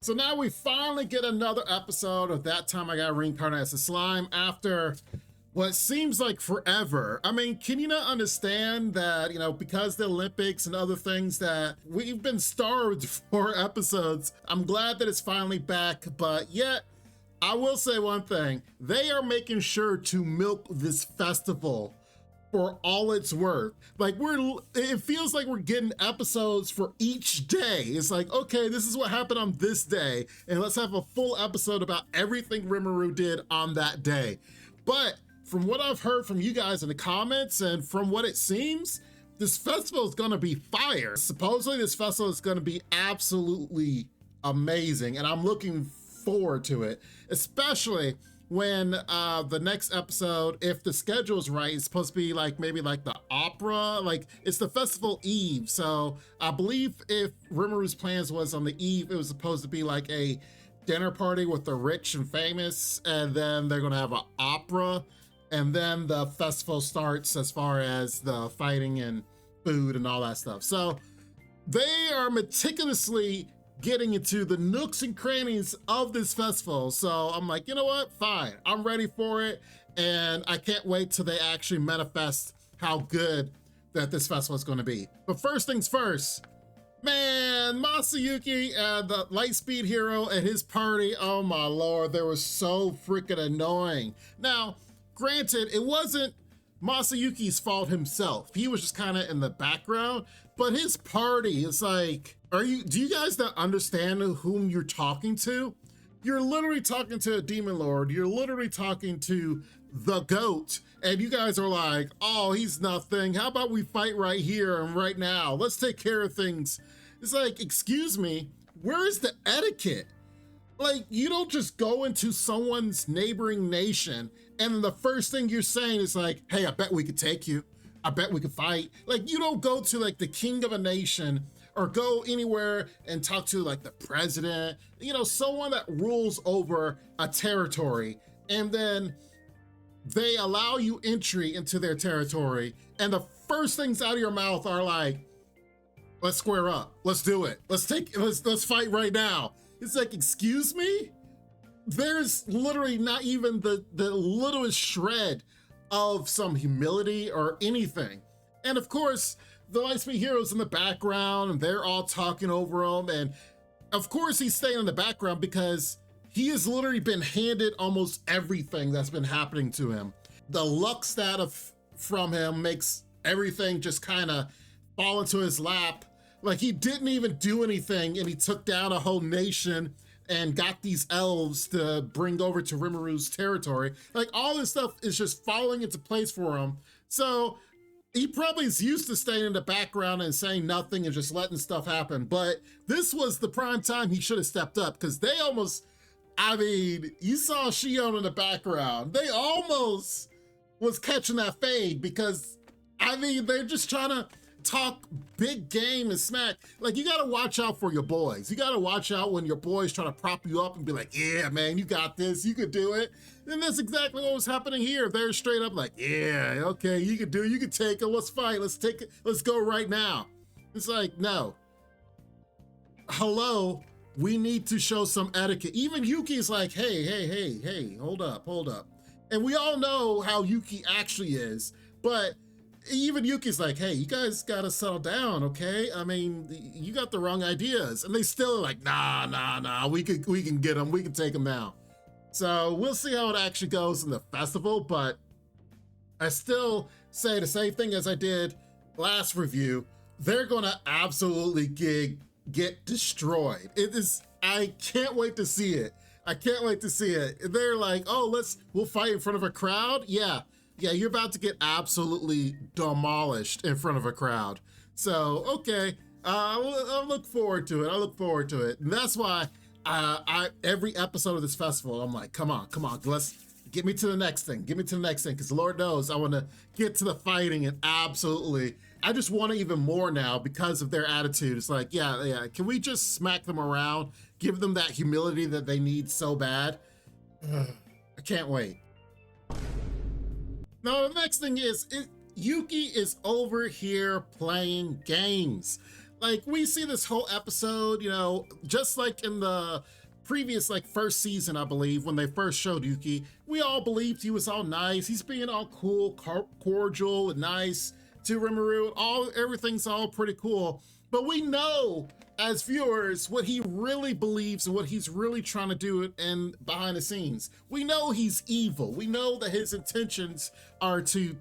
So now we finally get another episode of That Time I Got Reincarnated as a Slime after what seems like forever. I mean, can you not understand that, because the Olympics and other things that we've been starved for episodes? I'm glad that it's finally back, but yet, I will say one thing. They are making sure to milk this festival for all it's worth. Like it feels like we're getting episodes for each day. It's like, okay, this is what happened on this day, and let's have a full episode about everything Rimuru did on that day. But from what I've heard from you guys in the comments and from what it seems, this festival is gonna be fire. Supposedly this festival is gonna be absolutely amazing, and I'm looking forward to it, especially when the next episode, if the schedule is right, it's supposed to be like maybe like the opera, like it's the festival eve. So I believe if Rimuru's plans was on the eve, it was supposed to be like a dinner party with the rich and famous, and then they're gonna have an opera, and then the festival starts as far as the fighting and food and all that stuff. So they are meticulously getting into the nooks and crannies of this festival. So I'm like, you know what? Fine. I'm ready for it. And I can't wait till they actually manifest how good that this festival is going to be. But first things first, man, Masayuki, the Lightspeed hero and his party, oh my lord, they were so freaking annoying. Now, granted, it wasn't Masayuki's fault himself. He was just kind of in the background, but his party is like, do you guys not understand whom you're talking to? You're literally talking to a demon lord. You're literally talking to the goat. And you guys are like, oh, he's nothing. How about we fight right here and right now? Let's take care of things. It's like, excuse me, where is the etiquette? Like, you don't just go into someone's neighboring nation and the first thing you're saying is like, hey, I bet we could take you. I bet we could fight. Like, you don't go to like the king of a nation or go anywhere and talk to like the president, someone that rules over a territory, and then they allow you entry into their territory, and the first things out of your mouth are like, let's square up, let's do it, let's fight right now. It's like, excuse me? There's literally not even the littlest shred of some humility or anything. And of course, the Lightspeed heroes in the background, and they're all talking over him. And of course he's staying in the background because he has literally been handed almost everything that's been happening to him. The luck stat from him makes everything just kind of fall into his lap. Like, he didn't even do anything, and he took down a whole nation and got these elves to bring over to Rimuru's territory. Like, all this stuff is just falling into place for him. So he probably is used to staying in the background and saying nothing and just letting stuff happen. But this was the prime time he should have stepped up, because they almost, you saw Shion in the background. They almost was catching that fade because, they're just trying to talk big game and smack. Like, you got to watch out for your boys. You got to watch out when your boys try to prop you up and be like, yeah, man, you got this. You could do it. And that's exactly what was happening here. They're straight up like, yeah, okay, you could do it. You could take it. Let's fight. Let's take it. Let's go right now. It's like, no. Hello. We need to show some etiquette. Even Yuki's like, hey, hold up. And we all know how Yuki actually is, but even Yuki's like, hey, you guys gotta settle down, okay? You got the wrong ideas. And they still are like, nah, we can get them, we can take them now. So we'll see how it actually goes in the festival, but I still say the same thing as I did last review. They're gonna absolutely get destroyed. I can't wait to see it. They're like, oh, we'll fight in front of a crowd? Yeah, you're about to get absolutely demolished in front of a crowd. So, okay, I look forward to it. And that's why every episode of this festival, I'm like, come on, let's get me to the next thing, because Lord knows I want to get to the fighting, and absolutely, I just want it even more now because of their attitude. It's like, yeah, can we just smack them around, give them that humility that they need so bad? I can't wait. Now, the next thing is, Yuuki is over here playing games. Like, we see this whole episode, you know, just like in the previous, like, first season, I believe, when they first showed Yuuki, we all believed he was all nice. He's being all cool, cordial, and nice to Rimuru. Everything's all pretty cool. But we know, as viewers, what he really believes and what he's really trying to do in behind the scenes. We know he's evil. We know that his intentions are to,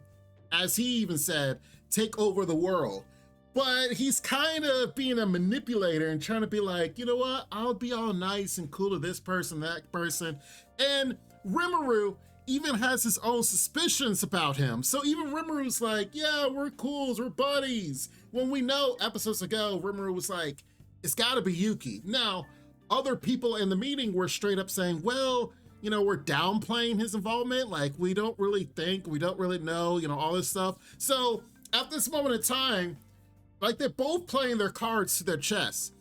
as he even said, take over the world. But he's kind of being a manipulator and trying to be like, you know what, I'll be all nice and cool to this person, that person. And Rimuru even has his own suspicions about him. So even Rimuru's like, yeah, we're cool, we're buddies. When we know episodes ago, Rimuru was like, it's gotta be Yuuki. Now, other people in the meeting were straight up saying, well, you know, we're downplaying his involvement. Like, we don't really think, we don't really know, you know, all this stuff. So at this moment in time, like, they're both playing their cards to their chest.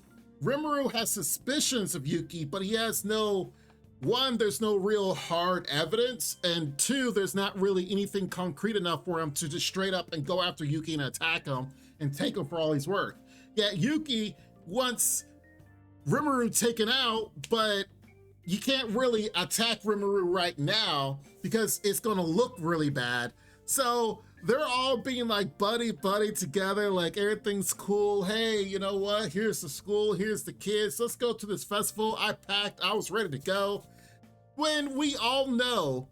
Rimuru has suspicions of Yuuki, but he has no, one, there's no real hard evidence, and two, there's not really anything concrete enough for him to just straight up and go after Yuuki and attack him and take him for all he's worth. Yet Yuuki wants Rimuru taken out, but you can't really attack Rimuru right now because it's gonna look really bad. So they're all being like buddy together, like everything's cool. Hey, you know what? Here's the school, here's the kids. Let's go to this festival. I packed, I was ready to go. When we all know,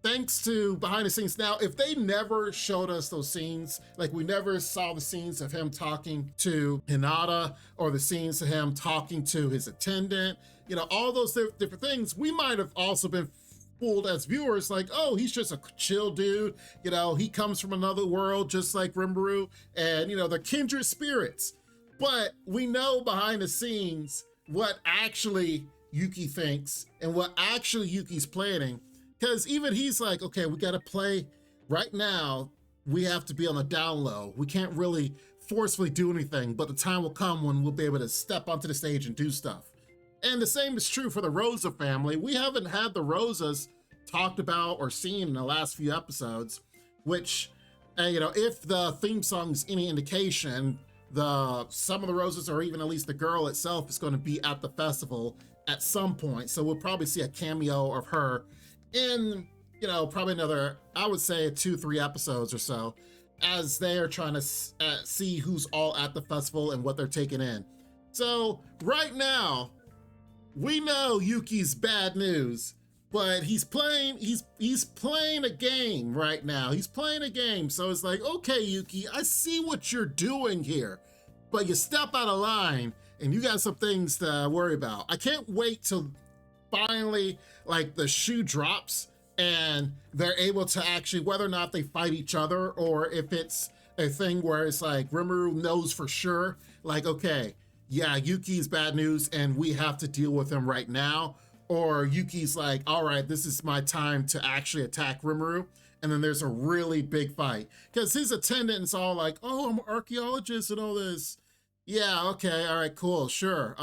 thanks to behind the scenes. Now, if they never showed us those scenes, like we never saw the scenes of him talking to Hinata or the scenes of him talking to his attendant, you know, all those different things, we might have also been fooled as viewers, like, oh, he's just a chill dude, you know, he comes from another world just like Rimuru, and you know, they're kindred spirits. But we know behind the scenes what actually Yuuki thinks and what actually Yuki's planning, because even he's like, okay, we got to play right now, we have to be on the down low, we can't really forcefully do anything, but the time will come when we'll be able to step onto the stage and do stuff. And the same is true for the Rosa family. We haven't had the Rosas talked about or seen in the last few episodes, which, you know, if the theme song's any indication, some of the Rosas, or even at least the girl itself, is going to be at the festival at some point. So we'll probably see a cameo of her in, you know, probably another, I would say 2-3 episodes or so, as they're trying to see who's all at the festival and what they're taking in. So right now, we know Yuki's bad news, but he's playing a game right now. He's playing a game. So it's like, okay, Yuuki, I see what you're doing here, but you step out of line and you got some things to worry about. I can't wait till finally, like, the shoe drops and they're able to actually, whether or not they fight each other, or if it's a thing where it's like Rimuru knows for sure, like, okay, yeah, Yuki's bad news and we have to deal with him right now. Or Yuki's like, all right, this is my time to actually attack Rimuru. And then there's a really big fight. Because his attendant's all like, oh, I'm an archaeologist and all this. Yeah, okay, all right, cool, sure,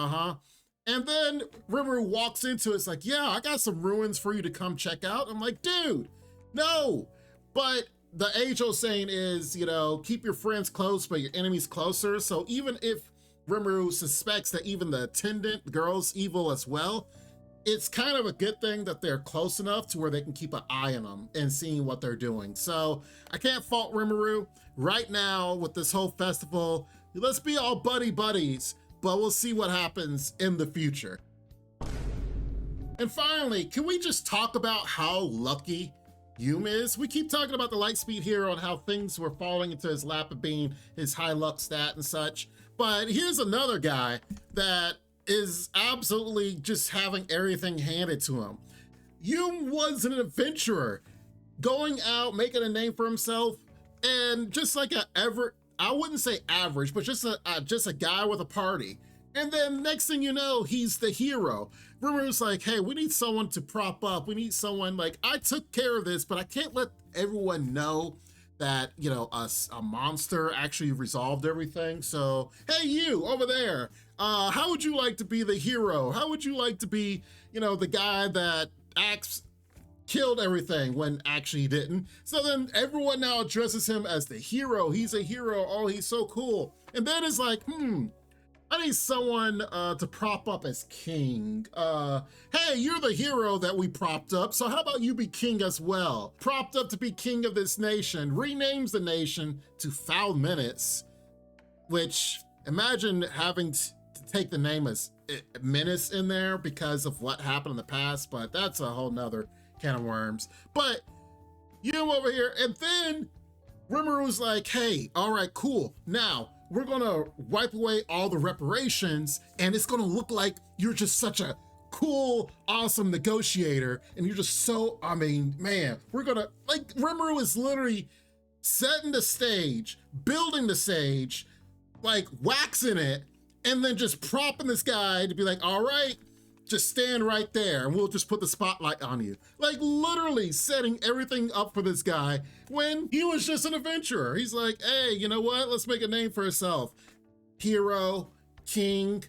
And then Rimuru walks into it, it's like, yeah, I got some ruins for you to come check out. I'm like, dude, no. But the age-old saying is, you know, keep your friends close, but your enemies closer. So even if Rimuru suspects that even the attendant, the girl's evil as well, it's kind of a good thing that they're close enough to where they can keep an eye on them and seeing what they're doing. So I can't fault Rimuru right now with this whole festival. Let's be all buddies, but we'll see what happens in the future. And finally, can we just talk about how lucky Yuma is? We keep talking about the Lightspeed hero and how things were falling into his lap of being his high luck stat and such. But here's another guy that is absolutely just having everything handed to him. Yum was an adventurer, going out, making a name for himself, and just like I wouldn't say average, but just a guy with a party. And then next thing you know, he's the hero. Rimuru's like, hey, we need someone to prop up. We need someone, like, I took care of this, but I can't let everyone know that, you know, a monster actually resolved everything. So, hey, you over there, how would you like to be the hero? How would you like to be, you know, the guy that killed everything when actually he didn't? So then everyone now addresses him as the hero. He's a hero. Oh, he's so cool. And then it's like, I need someone to prop up as king. Hey, you're the hero that we propped up, so how about you be king as well? Propped up to be king of this nation, renames the nation to Foul Menace, which imagine having to take the name as Menace in there because of what happened in the past, but that's a whole nother can of worms. But you over here, and then Rimuru's like, hey, all right, cool. Now, we're gonna wipe away all the reparations, and it's gonna look like you're just such a cool, awesome negotiator, and you're just so, I mean, man, we're gonna, like, Rimuru is literally setting the stage, building the stage, like, waxing it, and then just propping this guy to be like, all right, just stand right there and we'll just put the spotlight on you. Like literally setting everything up for this guy when he was just an adventurer. He's like, hey, you know what? Let's make a name for ourselves. Hero, king,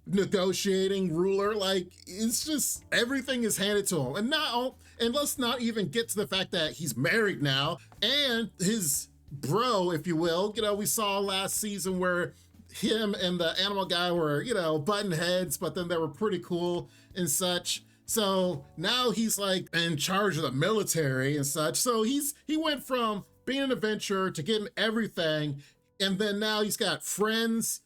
negotiating, ruler. Like it's just, everything is handed to him. And now, and let's not even get to the fact that he's married now and his bro, if you will, you know, we saw last season where him and the animal guy were, you know, button heads, but then they were pretty cool and such. So now he's like in charge of the military and such. So he went from being an adventurer to getting everything. And then now he's got friends,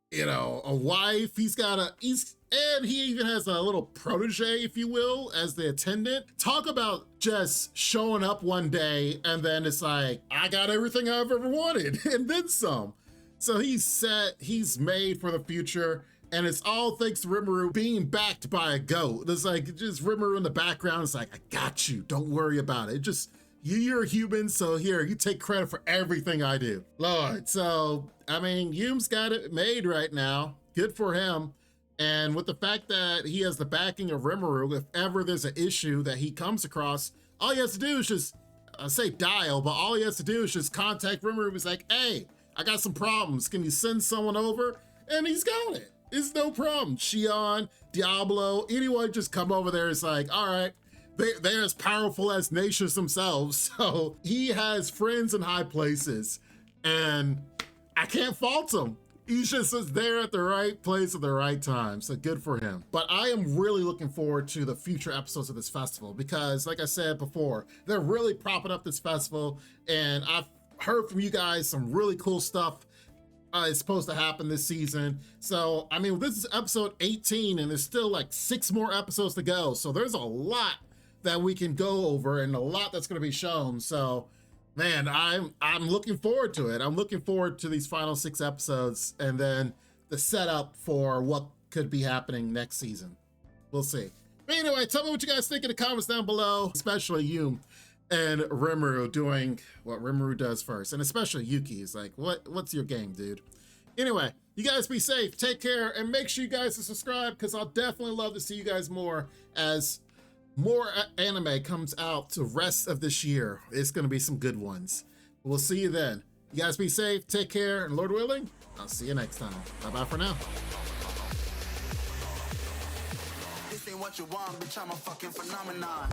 you know, a wife, and he even has a little protege, if you will, as the attendant. Talk about just showing up one day and then it's like, I got everything I've ever wanted and then some. So he's set, he's made for the future, and it's all thanks to Rimuru being backed by a goat. It's like, just Rimuru in the background, it's like, I got you, don't worry about it. Just, you're a human, so here, you take credit for everything I do. Lord, so, I mean, Yume's got it made right now. Good for him. And with the fact that he has the backing of Rimuru, if ever there's an issue that he comes across, all he has to do is just, I say dial, but all he has to do is just contact Rimuru. He's like, hey, I got some problems. Can you send someone over? And he's got it. It's no problem. Shion, Diablo, anyone just come over there. It's like, all right, they're as powerful as nations themselves. So he has friends in high places and I can't fault him. He's just there at the right place at the right time. So good for him. But I am really looking forward to the future episodes of this festival because like I said before, they're really propping up this festival and I've heard from you guys some really cool stuff is supposed to happen this season. So, I mean, this is episode 18 and there's still like 6 more episodes to go. So there's a lot that we can go over and a lot that's going to be shown. So, man, I'm looking forward to it. I'm looking forward to these final 6 episodes and then the setup for what could be happening next season. We'll see. But anyway, tell me what you guys think in the comments down below, especially you and Rimuru doing what Rimuru does first, and especially Yuuki is like, what's your game, dude? Anyway, you guys be safe, take care, and make sure you guys subscribe because I'll definitely love to see you guys more as more anime comes out the rest of this year. It's gonna be some good ones. We'll see you then. You guys be safe, take care, and Lord willing, I'll see you next time. Bye-bye for now. This ain't what you want, bitch, I'm a fucking phenomenon.